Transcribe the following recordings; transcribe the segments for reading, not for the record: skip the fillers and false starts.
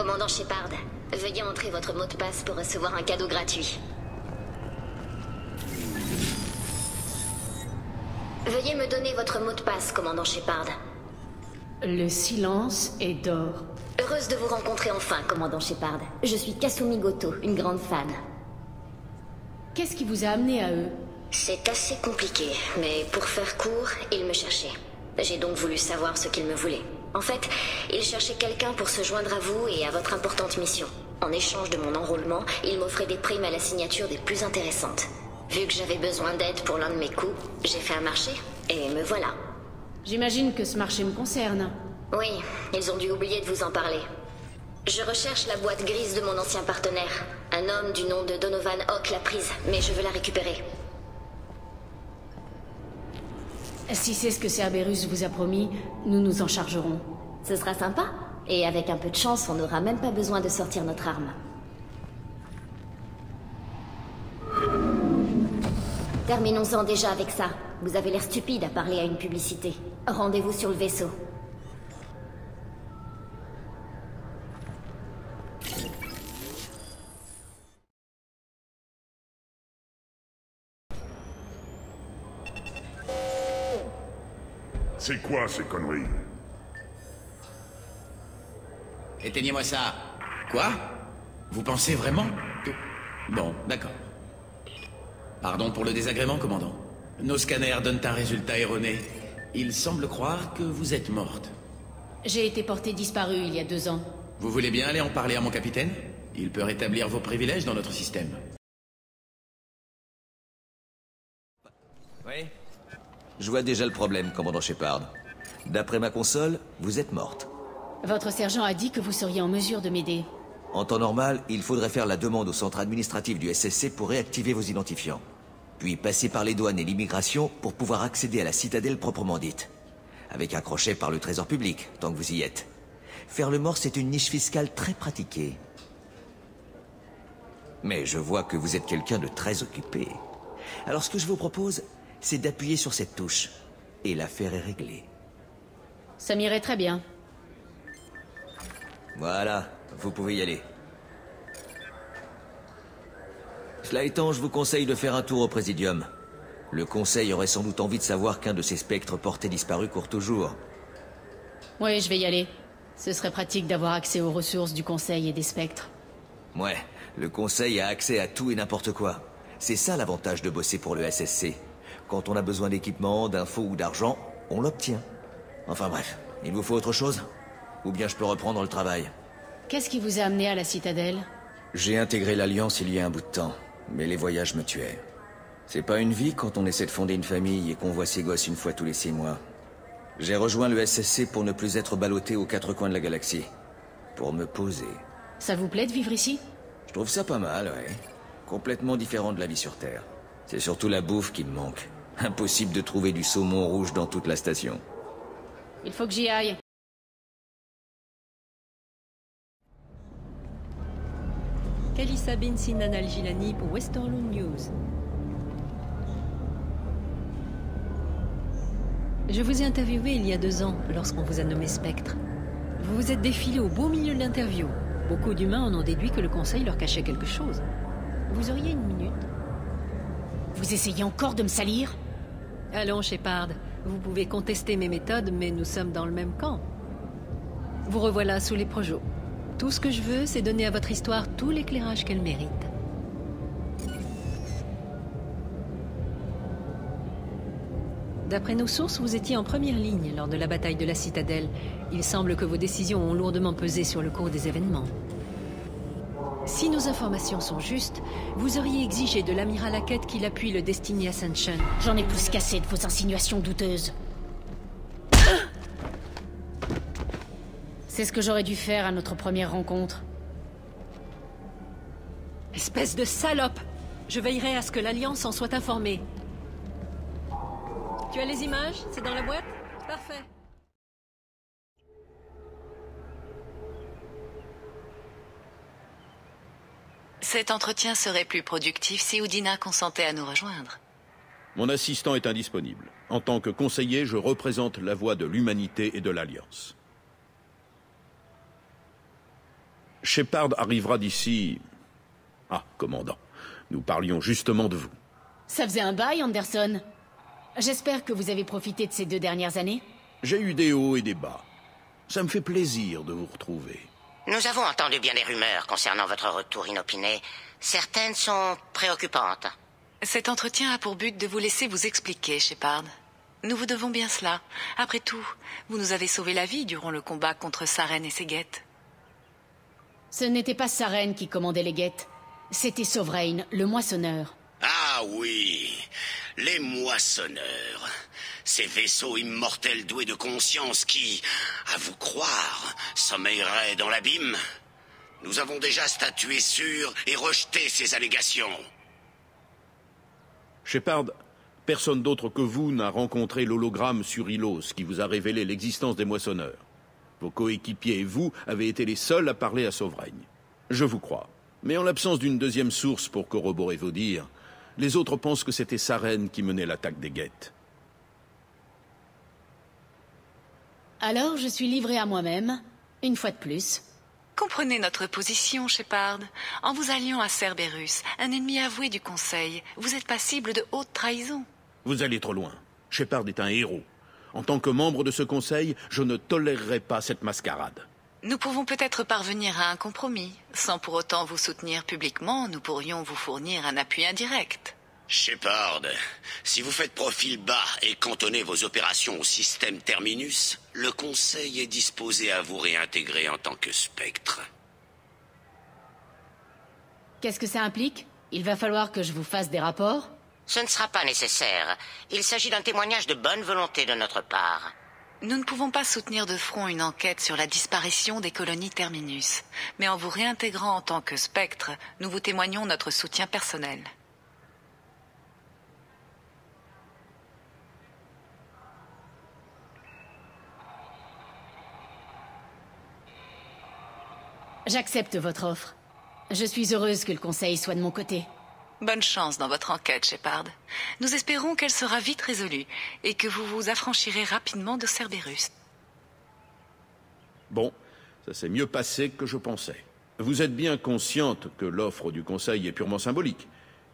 Commandant Shepard, veuillez entrer votre mot de passe pour recevoir un cadeau gratuit. Veuillez me donner votre mot de passe, commandant Shepard. Le silence est d'or. Heureuse de vous rencontrer enfin, commandant Shepard. Je suis Kasumi Goto, une grande fan. Qu'est-ce qui vous a amené à eux? C'est assez compliqué, mais pour faire court, ils me cherchaient. J'ai donc voulu savoir ce qu'ils me voulaient. En fait, ils cherchaient quelqu'un pour se joindre à vous et à votre importante mission. En échange de mon enrôlement, ils m'offraient des primes à la signature des plus intéressantes. Vu que j'avais besoin d'aide pour l'un de mes coups, j'ai fait un marché, et me voilà. J'imagine que ce marché me concerne. Oui, ils ont dû oublier de vous en parler. Je recherche la boîte grise de mon ancien partenaire. Un homme du nom de Donovan Hawk l'a prise, mais je veux la récupérer. Si c'est ce que Cerberus vous a promis, nous nous en chargerons. Ce sera sympa. Et avec un peu de chance, on n'aura même pas besoin de sortir notre arme. Terminons-en déjà avec ça. Vous avez l'air stupide à parler à une publicité. Rendez-vous sur le vaisseau. C'est quoi ces conneries? Éteignez-moi ça. Quoi? Vous pensez vraiment que... Bon, d'accord. Pardon pour le désagrément, commandant. Nos scanners donnent un résultat erroné. Il semble croire que vous êtes morte. J'ai été portée disparue il y a 2 ans. Vous voulez bien aller en parler à mon capitaine? Il peut rétablir vos privilèges dans notre système. Oui? Je vois déjà le problème, commandant Shepard. D'après ma console, vous êtes morte. Votre sergent a dit que vous seriez en mesure de m'aider. En temps normal, il faudrait faire la demande au centre administratif du SSC pour réactiver vos identifiants. Puis passer par les douanes et l'immigration pour pouvoir accéder à la citadelle proprement dite. Avec un crochet par le trésor public, tant que vous y êtes. Faire le mort, c'est une niche fiscale très pratiquée. Mais je vois que vous êtes quelqu'un de très occupé. Alors ce que je vous propose, c'est d'appuyer sur cette touche. Et l'affaire est réglée. Ça m'irait très bien. Voilà, vous pouvez y aller. Cela étant, je vous conseille de faire un tour au Présidium. Le Conseil aurait sans doute envie de savoir qu'un de ces spectres portés disparus court toujours. Oui, je vais y aller. Ce serait pratique d'avoir accès aux ressources du Conseil et des spectres. Ouais, le Conseil a accès à tout et n'importe quoi. C'est ça l'avantage de bosser pour le SSC. Quand on a besoin d'équipement, d'infos ou d'argent, on l'obtient. Enfin bref, il vous faut autre chose? Ou bien je peux reprendre le travail? Qu'est-ce qui vous a amené à la citadelle? J'ai intégré l'Alliance il y a un bout de temps, mais les voyages me tuaient. C'est pas une vie quand on essaie de fonder une famille et qu'on voit ses gosses une fois tous les 6 mois. J'ai rejoint le SSC pour ne plus être ballotté aux 4 coins de la galaxie. Pour me poser. Ça vous plaît de vivre ici? Je trouve ça pas mal, ouais. Complètement différent de la vie sur Terre. C'est surtout la bouffe qui me manque. Impossible de trouver du saumon rouge dans toute la station. Il faut que j'y aille. Kalissa bin Sinan Al-Gilani pour Westerlund News. Je vous ai interviewé il y a 2 ans, lorsqu'on vous a nommé Spectre. Vous vous êtes défilé au beau milieu de l'interview. Beaucoup d'humains en ont déduit que le Conseil leur cachait quelque chose. Vous auriez 1 minute? Vous essayez encore de me salir? Allons, Shepard. Vous pouvez contester mes méthodes, mais nous sommes dans le même camp. Vous revoilà sous les projos. Tout ce que je veux, c'est donner à votre histoire tout l'éclairage qu'elle mérite. D'après nos sources, vous étiez en première ligne lors de la bataille de la Citadelle. Il semble que vos décisions ont lourdement pesé sur le cours des événements. Si nos informations sont justes, vous auriez exigé de l'amiral Hackett qu'il appuie le Destiny Ascension. J'en ai plus qu'assez de vos insinuations douteuses. C'est ce que j'aurais dû faire à notre première rencontre. Espèce de salope! Je veillerai à ce que l'Alliance en soit informée. Tu as les images? C'est dans la boîte? Parfait. Cet entretien serait plus productif si Udina consentait à nous rejoindre. Mon assistant est indisponible. En tant que conseiller, je représente la voix de l'humanité et de l'Alliance. Shepard arrivera d'ici... Ah, commandant, nous parlions justement de vous. Ça faisait un bail, Anderson. J'espère que vous avez profité de ces 2 dernières années. J'ai eu des hauts et des bas. Ça me fait plaisir de vous retrouver. Nous avons entendu bien des rumeurs concernant votre retour inopiné. Certaines sont préoccupantes. Cet entretien a pour but de vous laisser vous expliquer, Shepard. Nous vous devons bien cela. Après tout, vous nous avez sauvé la vie durant le combat contre Saren et ses guettes. Ce n'était pas Saren qui commandait les guettes. C'était Sovereign, le moissonneur. Ah oui, les moissonneurs. Ces vaisseaux immortels doués de conscience qui, à vous croire, sommeilleraient dans l'abîme. Nous avons déjà statué sur et rejeté ces allégations. Shepard, personne d'autre que vous n'a rencontré l'hologramme sur Ilos qui vous a révélé l'existence des moissonneurs. Vos coéquipiers et vous avez été les seuls à parler à Sovereign. Je vous crois. Mais en l'absence d'une deuxième source pour corroborer vos dires, les autres pensent que c'était Saren qui menait l'attaque des guettes. Alors je suis livré à moi-même, une fois de plus. Comprenez notre position, Shepard. En vous alliant à Cerberus, un ennemi avoué du Conseil, vous êtes passible de haute trahison. Vous allez trop loin. Shepard est un héros. En tant que membre de ce Conseil, je ne tolérerai pas cette mascarade. Nous pouvons peut-être parvenir à un compromis. Sans pour autant vous soutenir publiquement, nous pourrions vous fournir un appui indirect. Shepard, si vous faites profil bas et cantonnez vos opérations au système Terminus, le Conseil est disposé à vous réintégrer en tant que Spectre. Qu'est-ce que ça implique? Il va falloir que je vous fasse des rapports? Ce ne sera pas nécessaire. Il s'agit d'un témoignage de bonne volonté de notre part. Nous ne pouvons pas soutenir de front une enquête sur la disparition des colonies Terminus. Mais en vous réintégrant en tant que Spectre, nous vous témoignons notre soutien personnel. J'accepte votre offre. Je suis heureuse que le Conseil soit de mon côté. Bonne chance dans votre enquête, Shepard. Nous espérons qu'elle sera vite résolue et que vous vous affranchirez rapidement de Cerberus. Bon, ça s'est mieux passé que je pensais. Vous êtes bien consciente que l'offre du Conseil est purement symbolique.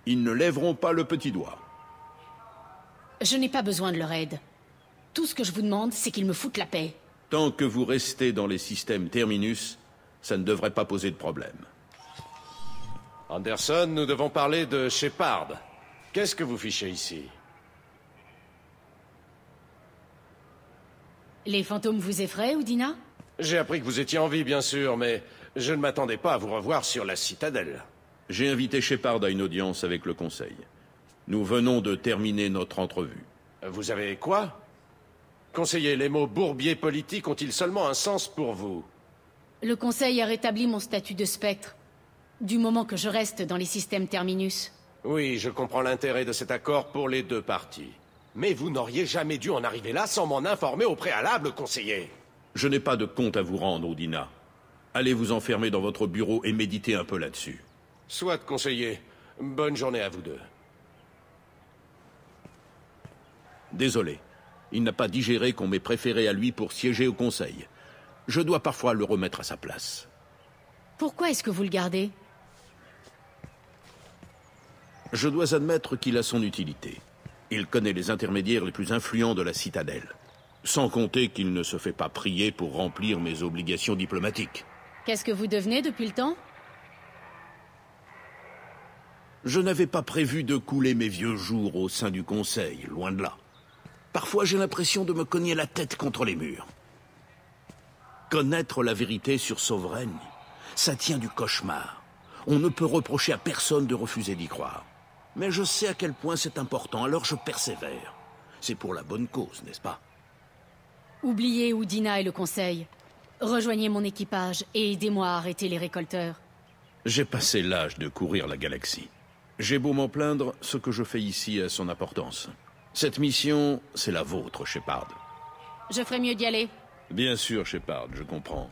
Ils ne lèveront pas le petit doigt. Je n'ai pas besoin de leur aide. Tout ce que je vous demande, c'est qu'ils me foutent la paix. Tant que vous restez dans les systèmes Terminus, ça ne devrait pas poser de problème. Anderson, nous devons parler de Shepard. Qu'est-ce que vous fichez ici? Les fantômes vous effraient, Udina? J'ai appris que vous étiez en vie, bien sûr, mais je ne m'attendais pas à vous revoir sur la citadelle. J'ai invité Shepard à une audience avec le Conseil. Nous venons de terminer notre entrevue. Vous avez quoi? Conseiller, les mots bourbier politique ont-ils seulement un sens pour vous? Le Conseil a rétabli mon statut de spectre, du moment que je reste dans les systèmes Terminus. Oui, je comprends l'intérêt de cet accord pour les deux parties. Mais vous n'auriez jamais dû en arriver là sans m'en informer au préalable, conseiller. Je n'ai pas de compte à vous rendre, Udina. Allez vous enfermer dans votre bureau et méditer un peu là-dessus. Soit, conseiller. Bonne journée à vous deux. Désolé. Il n'a pas digéré qu'on m'ait préféré à lui pour siéger au Conseil. Je dois parfois le remettre à sa place. Pourquoi est-ce que vous le gardez? Je dois admettre qu'il a son utilité. Il connaît les intermédiaires les plus influents de la citadelle. Sans compter qu'il ne se fait pas prier pour remplir mes obligations diplomatiques. Qu'est-ce que vous devenez depuis le temps? Je n'avais pas prévu de couler mes vieux jours au sein du Conseil, loin de là. Parfois j'ai l'impression de me cogner la tête contre les murs. Connaître la vérité sur Sovereign, ça tient du cauchemar. On ne peut reprocher à personne de refuser d'y croire. Mais je sais à quel point c'est important, alors je persévère. C'est pour la bonne cause, n'est-ce pas? Oubliez Udina et le Conseil. Rejoignez mon équipage et aidez-moi à arrêter les récolteurs. J'ai passé l'âge de courir la galaxie. J'ai beau m'en plaindre, ce que je fais ici a son importance. Cette mission, c'est la vôtre, Shepard. Je ferais mieux d'y aller. Bien sûr, Shepard, je comprends.